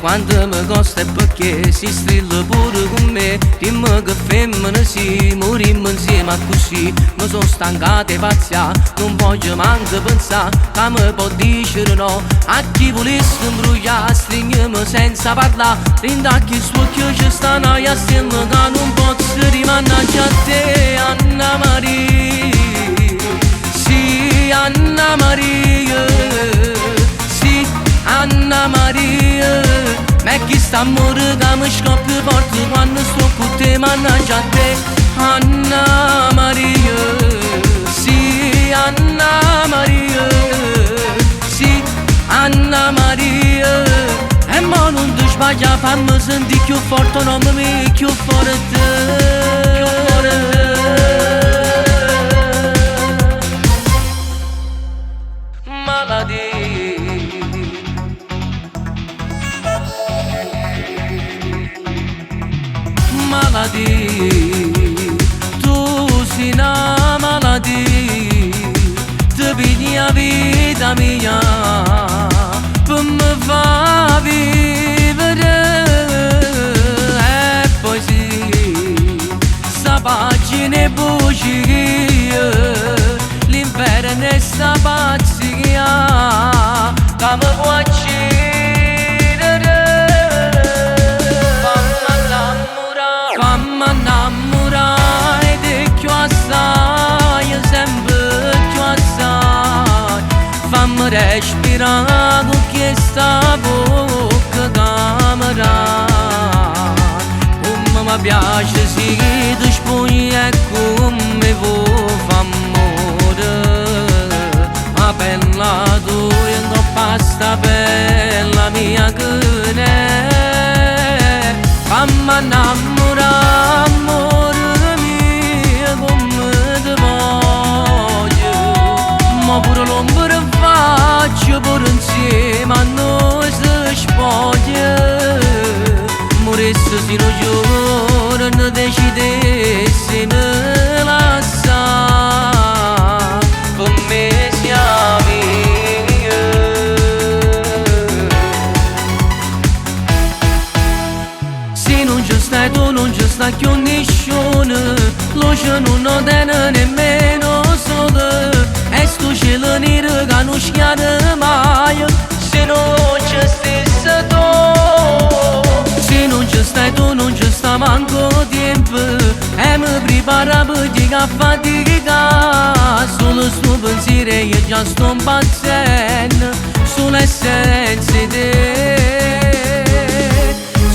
quando mi costa è perché si strilla pure con me. Dimmi che femmina si, morimmo insieme a così. Mi sono stancato e pazzia, non voglio manco pensare che mi può dire no. A chi volesse imbrugliare, stringimi senza parlare. Rindacchi su che ci sta noia assieme che non posso rimanere a te, Anna Maria. Sì, Anna Maria. Sì, Anna Maria. Ma chi sta a morire che mi scoppia forte quando sto con te, mannaggia a te, Anna Maria. Sì, Anna Maria. Sì, Anna Maria. E mo non ti sbaglia, fammi sentire più forte, non mi più forte. Maladie, tu sei una maladie, ti pigli la vita mia, per me fa vivere. E poi sì, sta pagina è bugia, l'inferno è sta pazzia, che mi può uccidere. Fammi innamorai di più assai, sempre più assai. Fammi respirare con questa bocca camera. Come mi piace se ti spogli e come vuoi f'amore. Ma bella tu e non basta bella mia che ne. Fammi innamorare, amore mio, come ti voglio. Ma pure l'ombra faccio pure insieme a noi si spoglia. Morisse se un giorno decidessi di lasciare, per me siamo. Stai tu non ci sta più nessuno, luce non tiene nemmeno sole. E sto cielo nero che non schiade mai, se non ci stesse tu. Se non ci stai tu non ci sta manco tempo, e mi prepara per dire che fatica. Solo sto pensiero io già sto impazzendo, sull'essenza di te.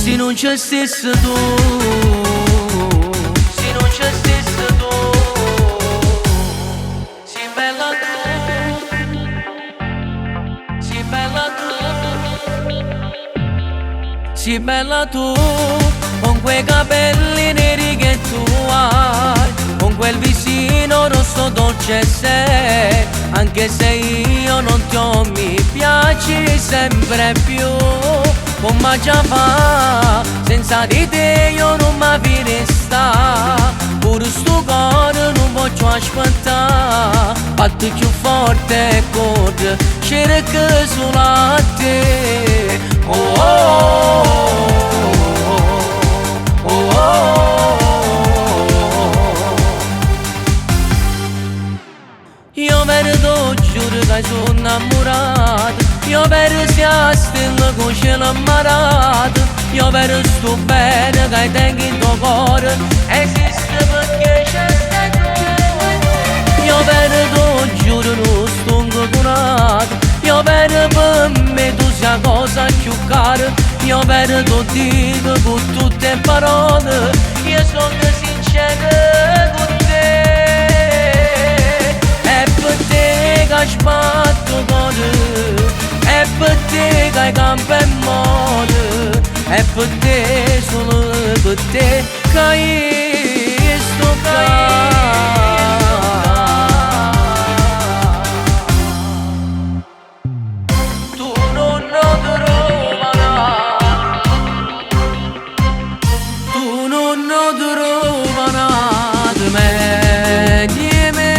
Se non ci stesse tu, se non ci stesse tu, sei bella tu, sei bella tu, sei bella tu, con quei capelli neri che tu hai, con quel visino rosso dolce sei, anche se io non ti ho, mi piaci sempre più. Come già fa, senza di te io non mi viene sta. Pure sto cuore non voglio aspettare. Batti più forte e corre, cerca solo a te. Oh oh oh oh oh. Io vedo, giuro che sono innamorato. Io vedo sia stella con cielo ammarato. Io vedo sto bene che tengo in tuo cuore, esiste perché c'è stai tu. Io vedo, giuro, non sto incotonato. Io vedo per me tu sia cosa più cara. Io vedo tu dico con tutte le parole, io sono sincero con te. È per te che sbatto cuore, è per te che hai campo e muore, è per te, solo per te che io sto qua. Tu non lo troverai, tu non lo troverai di me, di me.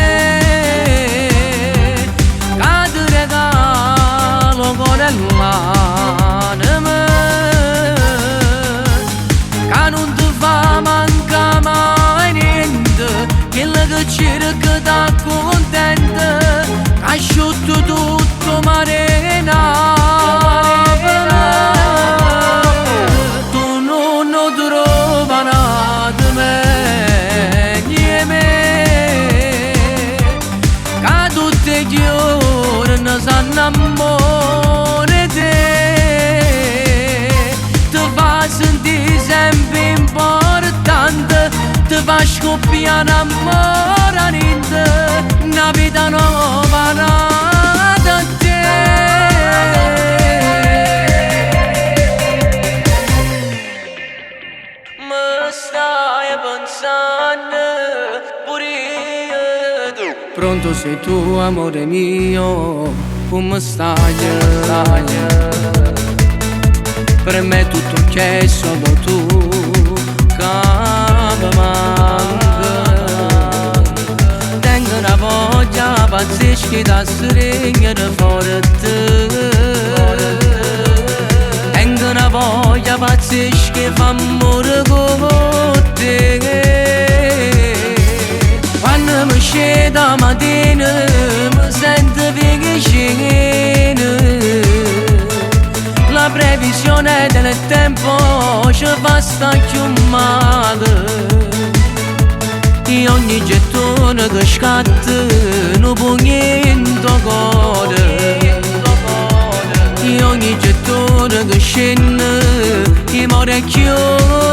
L'anima fa scoppiare amore niente, una vita nuova nata a te. Mi stai pensando pure tu. Pronto sei tu, amore mio, come stai? Per me tutto ok, solo tu che mi manca. Tengo una voglia pazzesca da stringere fuori te. Tengo una voglia pazzesca che fa amore con te. Quando mi scendo la mattina mi sento vicino. La previsione del tempo ci fa stare più male. E ogni gettone che scatta non può niente cuore. E ogni gettone che scende mi muore chiuso.